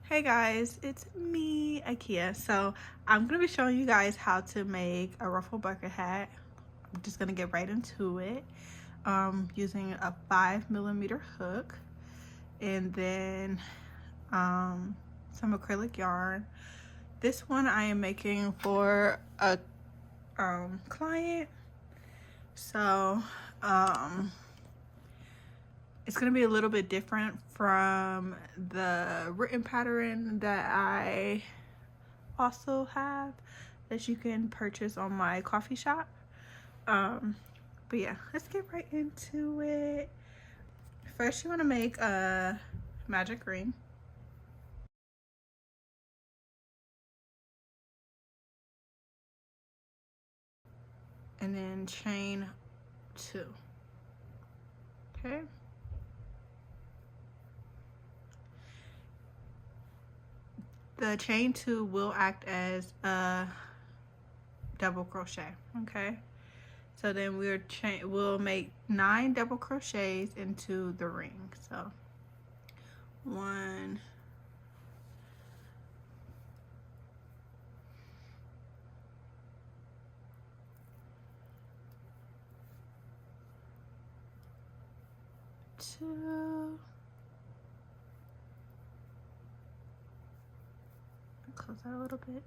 Hey guys, it's me, Akia. So I'm gonna be showing you guys how to make a ruffle bucket hat. I'm just gonna get right into it. Using a 5mm hook and then some acrylic yarn. This one I am making for a client. So it's gonna be a little bit different from the written pattern that I also have that you can purchase on my coffee shop. But yeah, let's get right into it. First, you want to make a magic ring. And then chain 2. Okay. The chain 2 will act as a double crochet. Okay. So then we'll make 9 double crochets into the ring. So 1, 2, close that a little bit.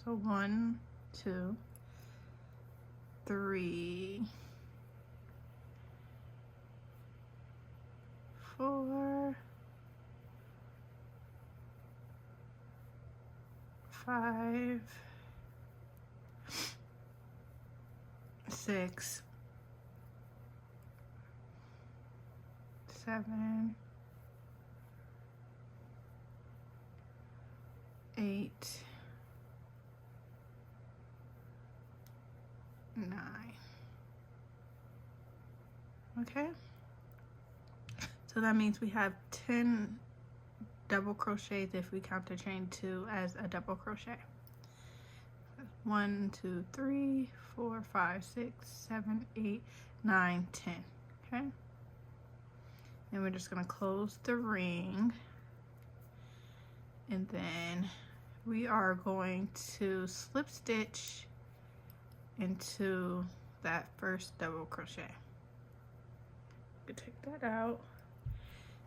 So 1, 2, 3, 4, 5, 6, 7, 8, 9. Okay, so that means we have 10 double crochets if we count the chain 2 as a double crochet. 1, 2, 3, 4, 5, 6, 7, 8, 9, 10. Okay, and we're just gonna close the ring, and then we are going to slip stitch into that first double crochet. Take that out,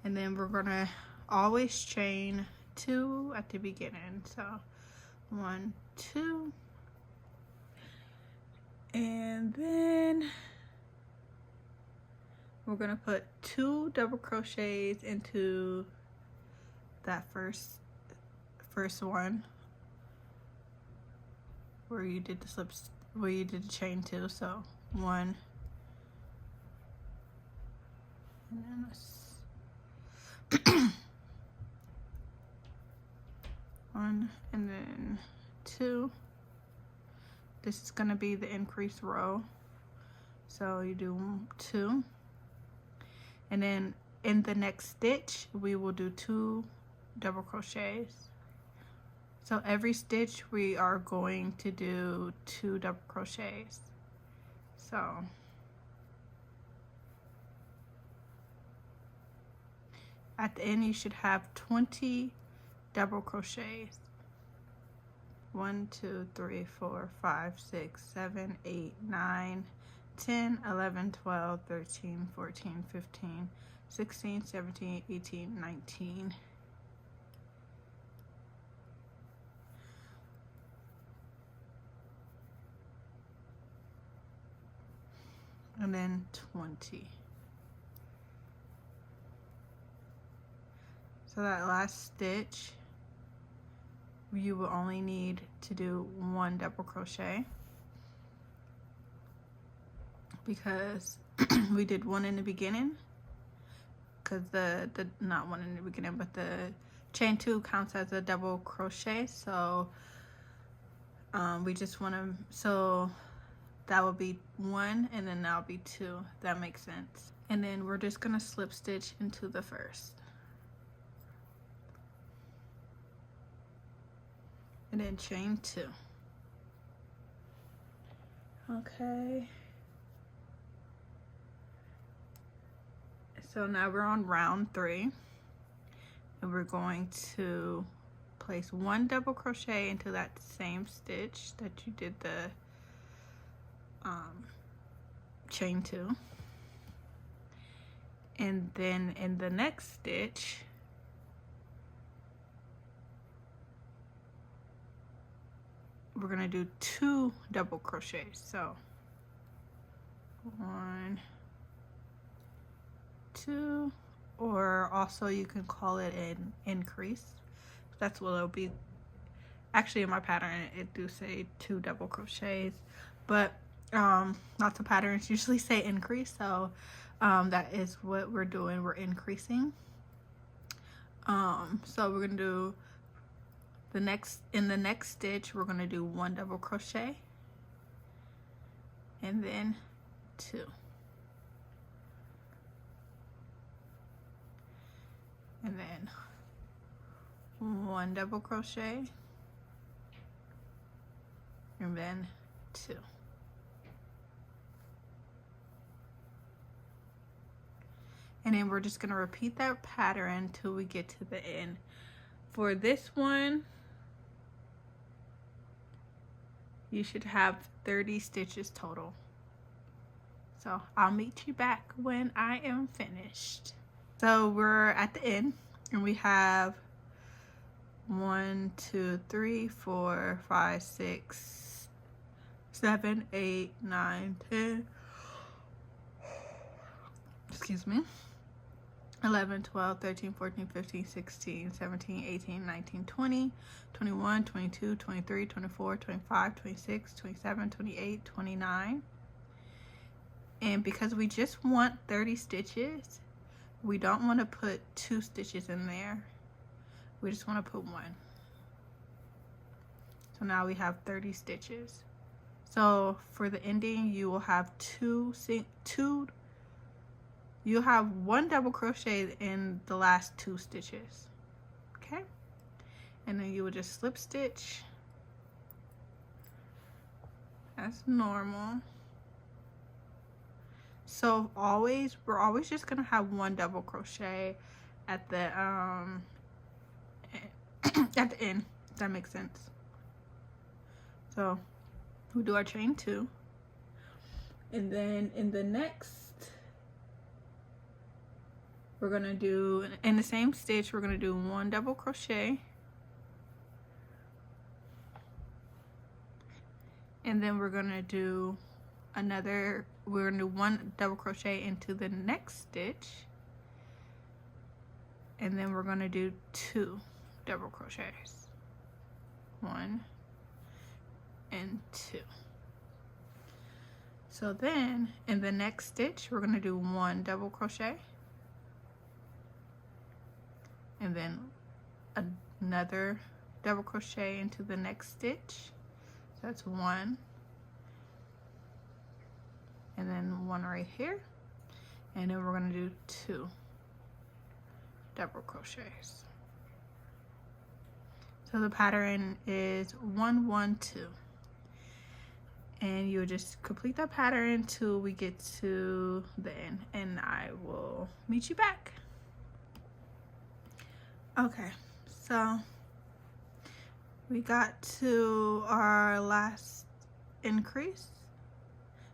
and then we're gonna always chain 2 at the beginning. So 1, 2, and then we're gonna put 2 double crochets into that first one where you did the chain 2. So 1, and then let's 1, and then 2. This is going to be the increased row, so you do 2, and then in the next stitch we will do 2 double crochets. So every stitch we are going to do 2 double crochets. So at the end you should have 20 double crochets. 1, 2, 3, 4, 5, 6, 7, 8, 9, 10, 11, 12, 13, 14, 15, 16, 17, 18, 19. And then 20. So that last stitch, you will only need to do 1 double crochet, because we did 1 in the beginning, because the not 1 in the beginning, but the chain 2 counts as a double crochet. So we just want to, so that will be 1, and then that'll be 2. That makes sense. And then we're just gonna slip stitch into the first, and then chain 2. Okay, so now we're on round 3. and we're going to place 1 double crochet into that same stitch that you did the chain to, and then in the next stitch we're gonna do 2 double crochets. So 1, 2, or also you can call it an increase. That's what it'll be. Actually, in my pattern it do say 2 double crochets, but lots of patterns usually say increase, so that is what we're doing. We're increasing. So we're gonna do in the next stitch we're gonna do 1 double crochet and then 2, and then 1 double crochet and then 2. And then we're just going to repeat that pattern till we get to the end. For this one, you should have 30 stitches total. So I'll meet you back when I am finished. So we're at the end, and we have 1, 2, 3, 4, 5, 6, 7, 8, 9, 10. Excuse me. 11, 12, 13, 14, 15, 16, 17, 18, 19, 20, 21, 22, 23, 24, 25, 26, 27, 28, 29. And because we just want 30 stitches, we don't want to put 2 stitches in there. We just want to put 1. So now we have 30 stitches. So for the ending, you will have you'll have 1 double crochet in the last 2 stitches. Okay? And then you will just slip stitch as normal. So we're always just gonna have 1 double crochet at the at the end, if that makes sense. So we do our chain 2, and then in the next we're gonna do, in the same stitch, we're gonna do 1 double crochet, and then we're gonna do 1 double crochet into the next stitch, and then we're gonna do 2 double crochets, 1 and 2. So then in the next stitch we're gonna do 1 double crochet, and then another double crochet into the next stitch. So that's 1, and then 1 right here, and then we're going to do 2 double crochets. So the pattern is 1, 1, 2, and you just complete that pattern until we get to the end, and I will meet you back. Okay, so we got to our last increase.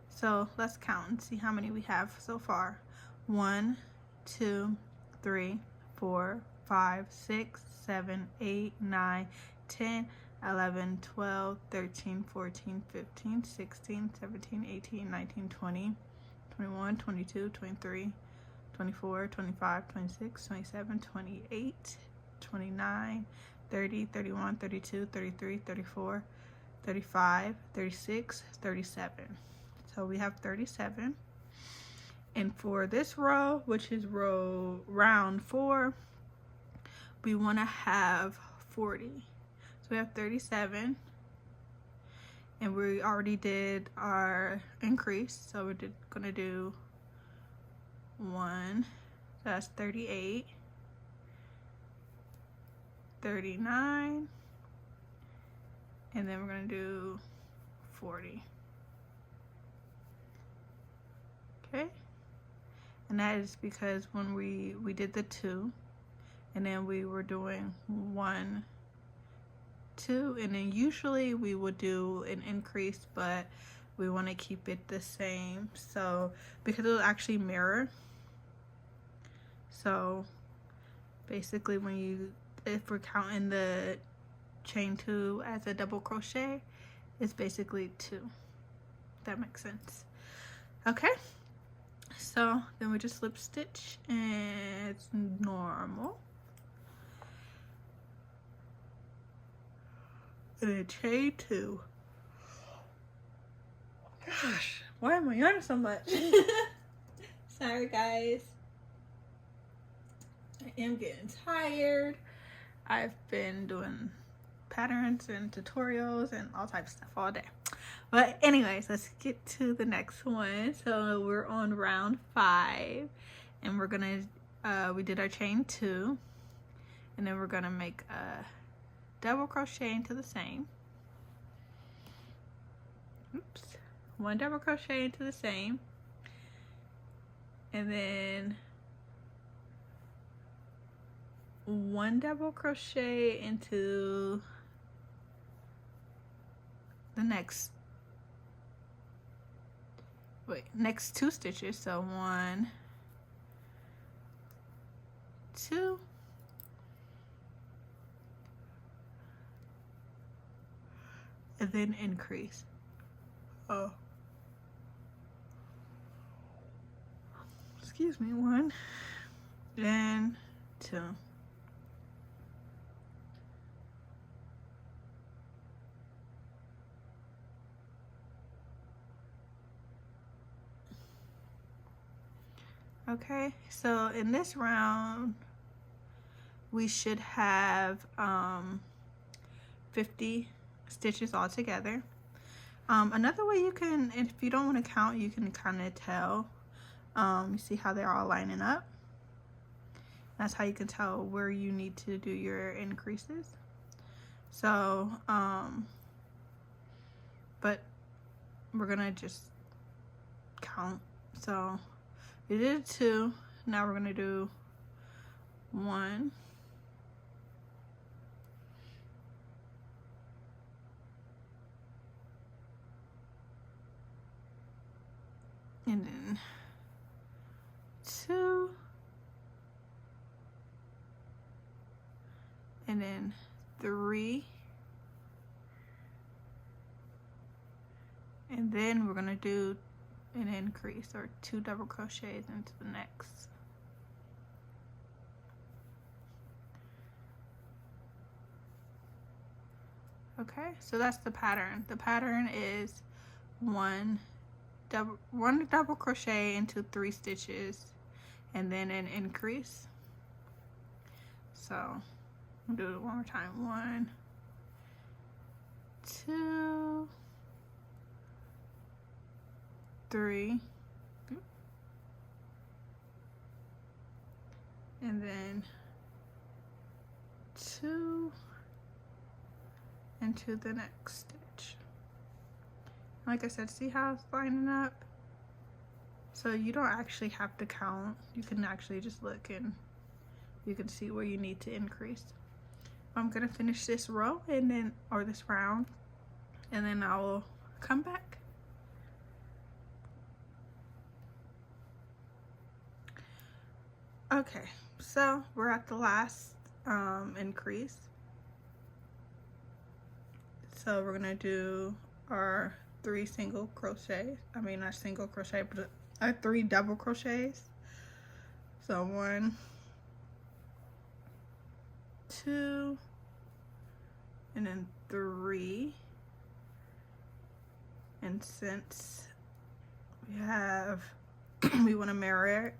So let's count and see how many we have so far. 1, 2, 3, 4, 5, 6, 7, 8, 9, 10, 11, 12, 13, 14, 15, 16, 17, 18, 19, 20, 21, 22, 23, 24, 25, 26, 27, 28, 29, 30, 31, 32, 33, 34, 35, 36, 37. So we have 37. And for this row, which is round 4, we want to have 40. So we have 37. And we already did our increase. So we're going to do 1. So that's 38. 39, and then we're going to do 40. Okay, and that is because when we did the 2, and then we were doing 1, 2, and then usually we would do an increase, but we want to keep it the same, so because it'll actually mirror. So basically if we're counting the chain 2 as a double crochet, it's basically 2. That makes sense. Okay, so then we just slip stitch and it's normal, and then chain 2. Gosh, why am I yawning so much? Sorry guys, I am getting tired. I've been doing patterns and tutorials and all types of stuff all day. But anyways, let's get to the next one. So we're on round 5, and we're gonna we did our chain 2, and then we're gonna make a double crochet into the same. Oops. 1 double crochet into the same, and then 1 double crochet into the next 2 stitches. So 1, 2, and then increase. Oh, excuse me. 1 and 2. Okay, so in this round we should have 50 stitches all together. Another way you can, if you don't want to count, you can kind of tell. You see how they're all lining up? That's how you can tell where you need to do your increases. So but we're gonna just count. So we did 2, now we're gonna do 1, and then 2, and then 3, and then we're gonna do an increase, or 2 double crochets into the next. Okay, so that's the pattern. The pattern is 1 double crochet into 3 stitches, and then an increase. So I'll do it one more time. 1, 2, 3, and then 2 into the next stitch. Like I said, see how it's lining up? So you don't actually have to count. You can actually just look and you can see where you need to increase. I'm gonna finish this row and then, or this round, and then I will come back. Okay, so we're at the last increase. So we're gonna do our 3 single crochets. I mean, not single crochet, but 3 double crochets. So 1, 2, and then 3. And since we have, we want to mirror it,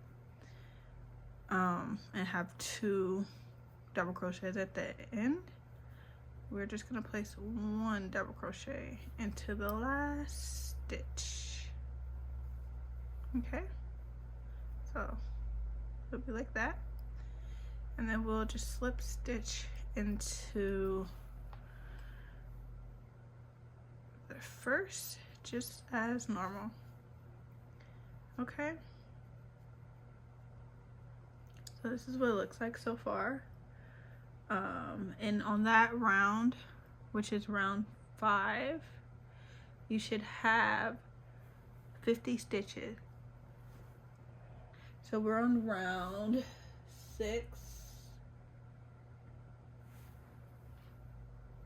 and have 2 double crochets at the end, we're just gonna place 1 double crochet into the last stitch. Okay, so it'll be like that, and then we'll just slip stitch into the first just as normal. Okay, so this is what it looks like so far. And on that round, which is round 5, you should have 50 stitches. So we're on round 6,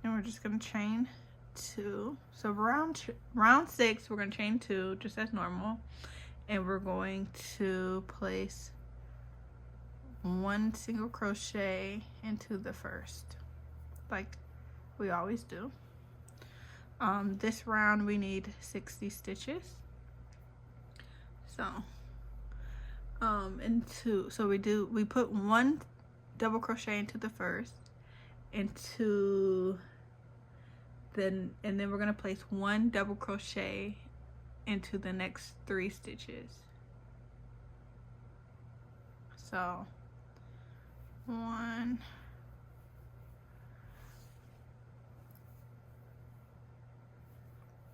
and we're just gonna chain 2. So round 6, we're gonna chain 2 just as normal, and we're going to place 1 single crochet into the first, like we always do. This round we need 60 stitches. So we put 1 double crochet into the first, and then we're gonna place 1 double crochet into the next 3 stitches. So 1,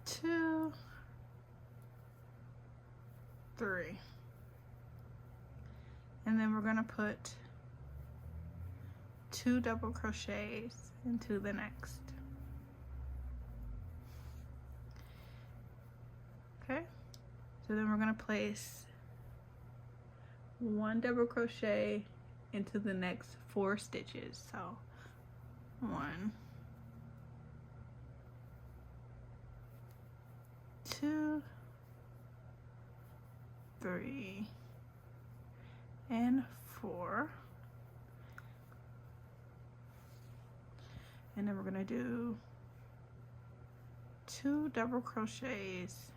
2, 3, and then we're gonna put 2 double crochets into the next. Okay, so then we're gonna place 1 double crochet into the next 4 stitches. So 1, 2, 3, and 4. And then we're gonna do 2 double crochets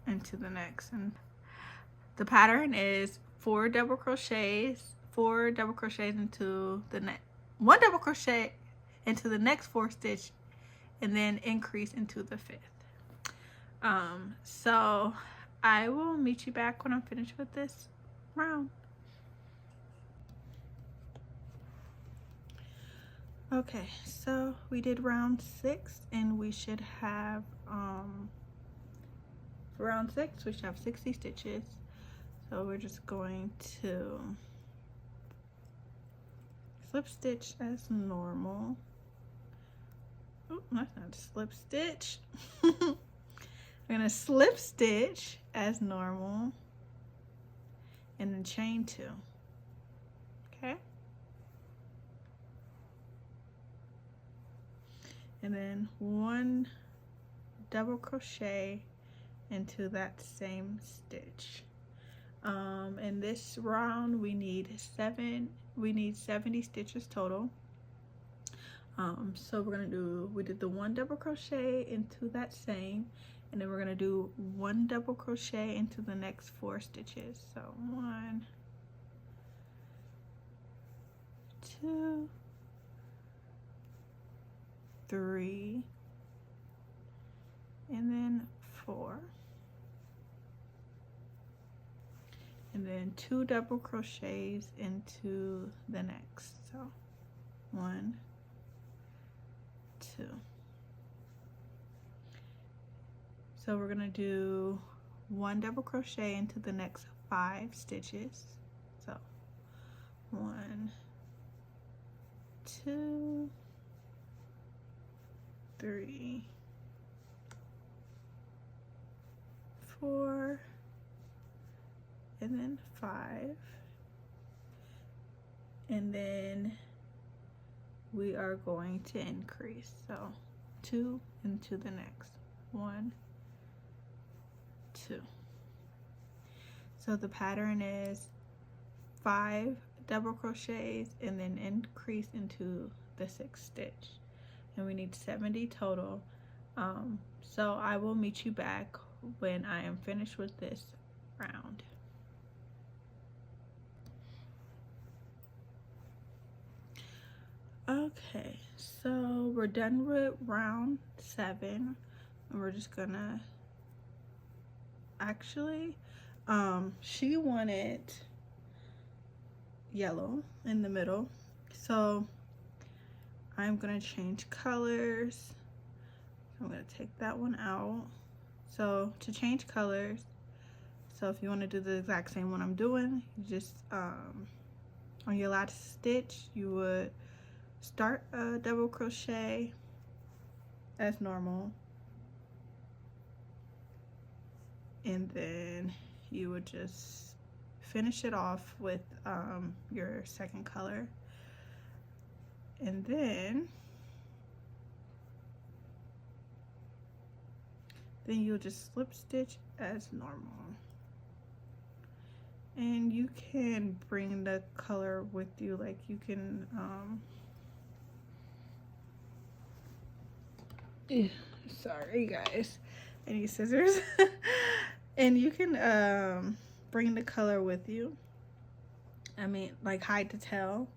into the next, and the pattern is 4 double crochets into the next, 1 double crochet into the next 4 stitch, and then increase into the 5th. So I will meet you back when I'm finished with this round. Okay, so we did round 6, and we should have for round 6 we should have 60 stitches. So we're just going to slip stitch as normal. Oh, that's not a slip stitch. I'm gonna slip stitch as normal, and then chain 2. Okay, and then 1 double crochet into that same stitch. In this round we need 70 stitches total. So we're gonna do, we did the 1 double crochet into that same, and then we're gonna do 1 double crochet into the next 4 stitches. So 1, 2, 3, and then 4, and then 2 double crochets into the next. So 1, 2. So we're gonna do 1 double crochet into the next 5 stitches. So 1, 2, 3, 4, and then 5, and then we are going to increase. So 2 into the next. 1, 2. So the pattern is 5 double crochets and then increase into the 6th stitch, and we need 70 total. So I will meet you back when I am finished with this round. Okay, so we're done with round 7, and we're just gonna, actually, she wanted yellow in the middle, so I'm gonna change colors. I'm gonna take that one out. So to change colors, so if you want to do the exact same one I'm doing, you just on your last stitch, you would start a double crochet as normal, and then you would just finish it off with your second color, and then you'll just slip stitch as normal. And you can bring the color with you, like you can sorry guys, I need scissors. And you can bring the color with you, I mean like hide the tail,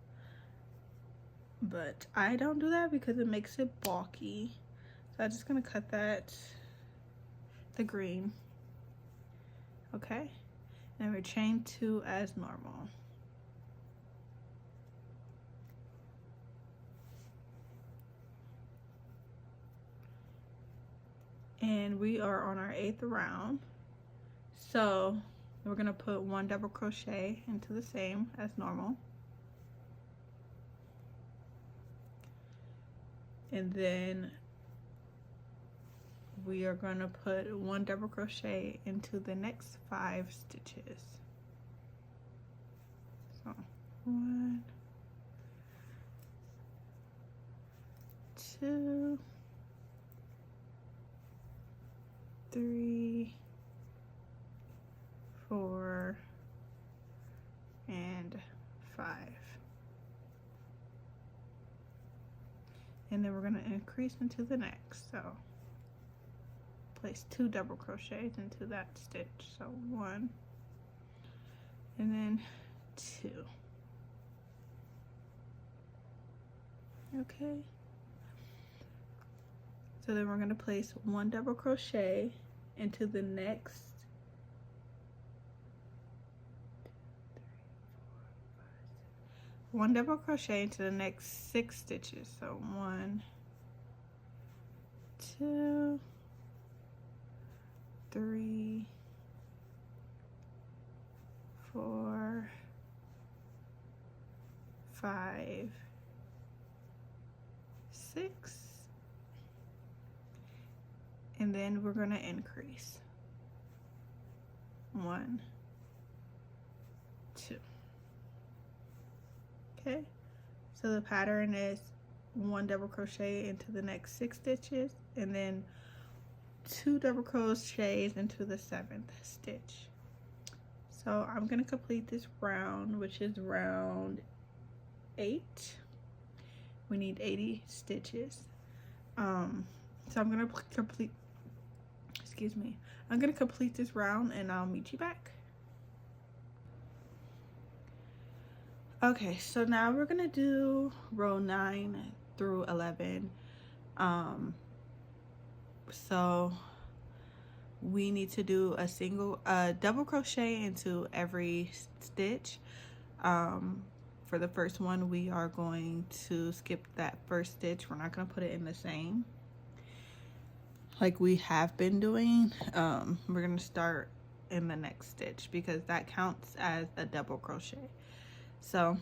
but I don't do that because it makes it bulky. So I'm just gonna cut that, the green, okay, and we chain 2 as normal. And we are on our 8th round, so we're gonna put 1 double crochet into the same as normal, and then we are going to put 1 double crochet into the next 5 stitches. So 1, 2, 3, 4, and 5. And then we're going to increase into the next. So place 2 double crochets into that stitch. So 1 and then 2. Okay. So then we're going to place 1 double crochet into the next 1 double crochet into the next 6 stitches. So 1, 2, 3, 4, 5, 6, and then we're going to increase 1, 2. Okay, so the pattern is 1 double crochet into the next 6 stitches, and then 2 double crochets into the 7th stitch. So I'm going to complete this round, which is round 8. We need 80 stitches. So I'm going to complete, excuse me, I'm going to complete this round and I'll meet you back. Okay, so now we're going to do row 9 through 11. So we need to do a double crochet into every stitch. For the first one, we are going to skip that first stitch. We're not going to put it in the same like we have been doing. We're going to start in the next stitch because that counts as a double crochet. So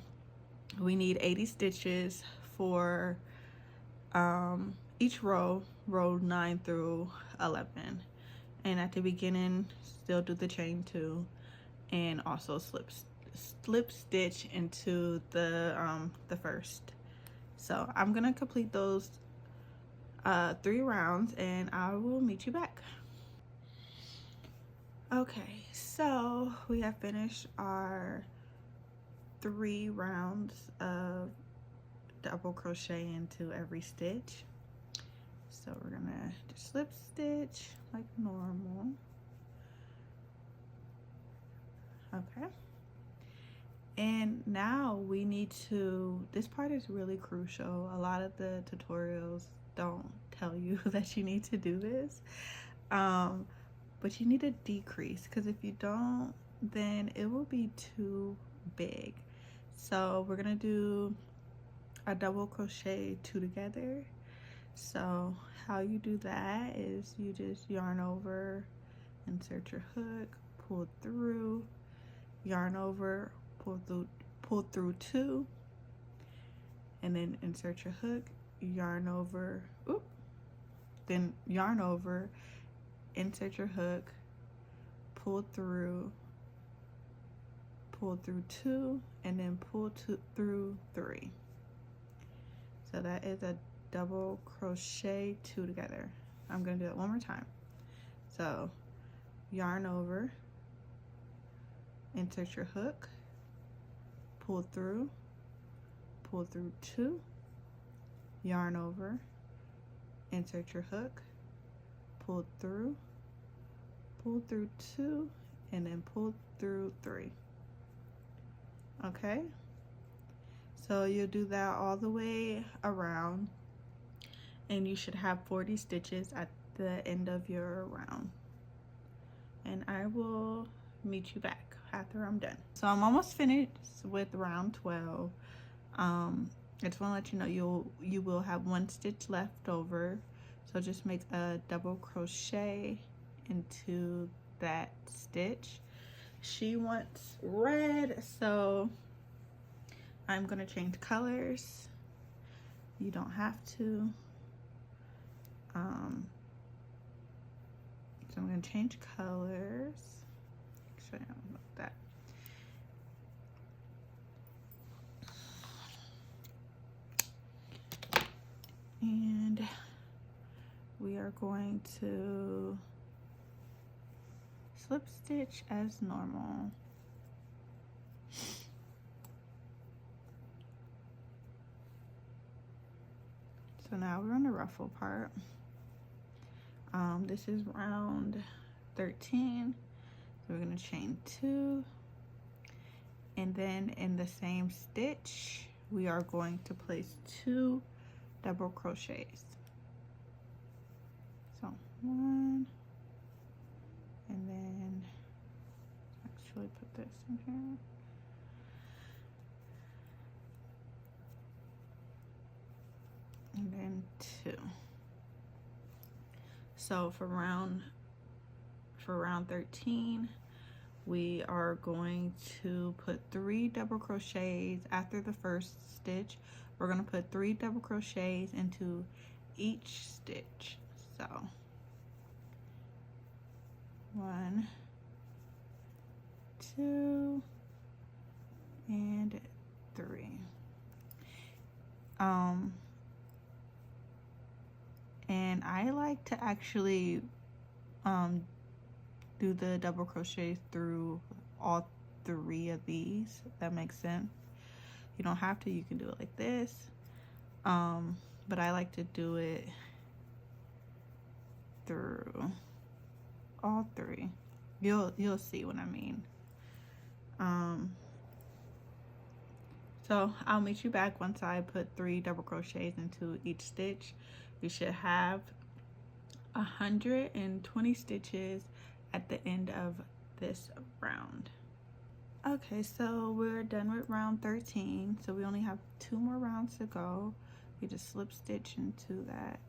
we need 80 stitches for each row 9 through 11, and at the beginning still do the chain 2 and also slip stitch into the first. So I'm gonna complete those 3 rounds and I will meet you back. Okay, so we have finished our 3 rounds of double crochet into every stitch. So we're gonna just slip stitch like normal. Okay, and now we need to, this part is really crucial. A lot of the tutorials don't tell you that you need to do this, but you need to decrease, because if you don't, then it will be too big. So we're gonna do a double crochet 2 together. So how you do that is you just yarn over, insert your hook, pull through, yarn over, pull through 2, and then insert your hook, yarn over, then yarn over, insert your hook, pull through 2, and then pull through 3. So that is a double crochet 2 together. I'm gonna do it one more time. So yarn over, insert your hook, pull through 2, yarn over, insert your hook, pull through 2, and then pull through 3. Okay, so you'll do that all the way around, and you should have 40 stitches at the end of your round. And I will meet you back after I'm done. So I'm almost finished with round 12. I just want to let you know you will have 1 stitch left over, so just make a double crochet into that stitch. She wants red, so I'm gonna change colors. You don't have to. So I'm gonna change colors. Show you about that. And we are going to slip stitch as normal. So now we're on the ruffle part. This is round 13. So we're gonna chain 2, and then in the same stitch we are going to place 2 double crochets. So 1, and then actually put this in here. And then 2. So for round 13, we are going to put 3 double crochets after the first stitch. We're going to put 3 double crochets into each stitch. So 1, 2, and 3. And I like to actually do the double crochet through all 3 of these, if that makes sense. You don't have to, you can do it like this, but I like to do it through all 3. You'll see what I mean. So I'll meet you back once I put 3 double crochets into each stitch. We should have 120 stitches at the end of this round. Okay, so we're done with round 13. So we only have 2 more rounds to go. We just slip stitch into that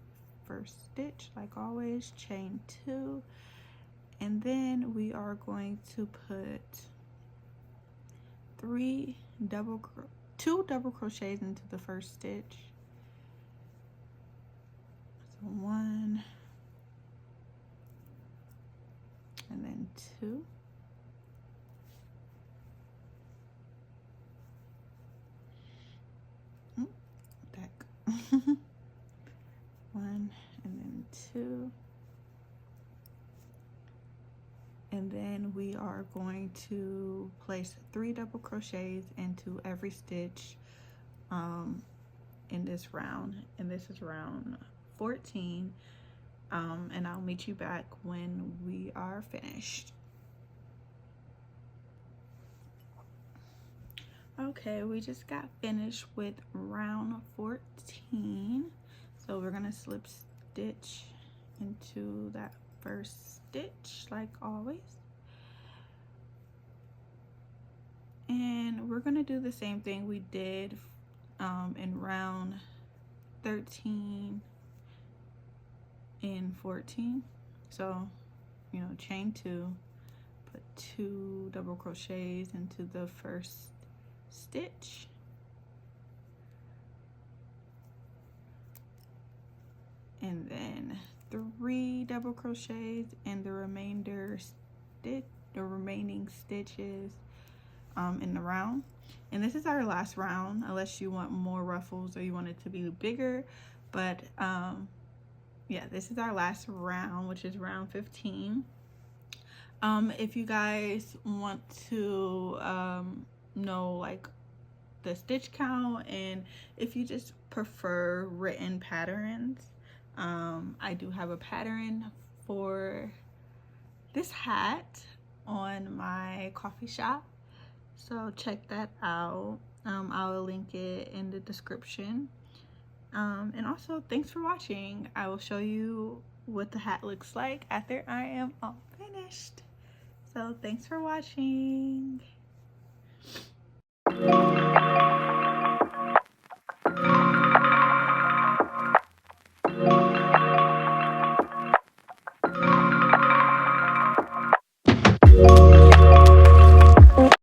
first stitch like always, chain 2, and then we are going to put 2 double crochets into the first stitch. So 1, and then 2, back. 1, and then 2, and then we are going to place 3 double crochets into every stitch in this round, and this is round 14. And I'll meet you back when we are finished. Okay, we just got finished with round 14. So we're gonna slip stitch into that first stitch like always. And we're gonna do the same thing we did in round 13 and 14. So, you know, chain 2, put 2 double crochets into the first stitch. And then 3 double crochets in the remaining stitches in the round. And this is our last round, unless you want more ruffles or you want it to be bigger. But yeah, this is our last round, which is round 15. If you guys want to know like the stitch count, and if you just prefer written patterns, I do have a pattern for this hat on my coffee shop, so check that out. I'll link it in the description. And also, thanks for watching. I will show you what the hat looks like after I am all finished. So thanks for watching.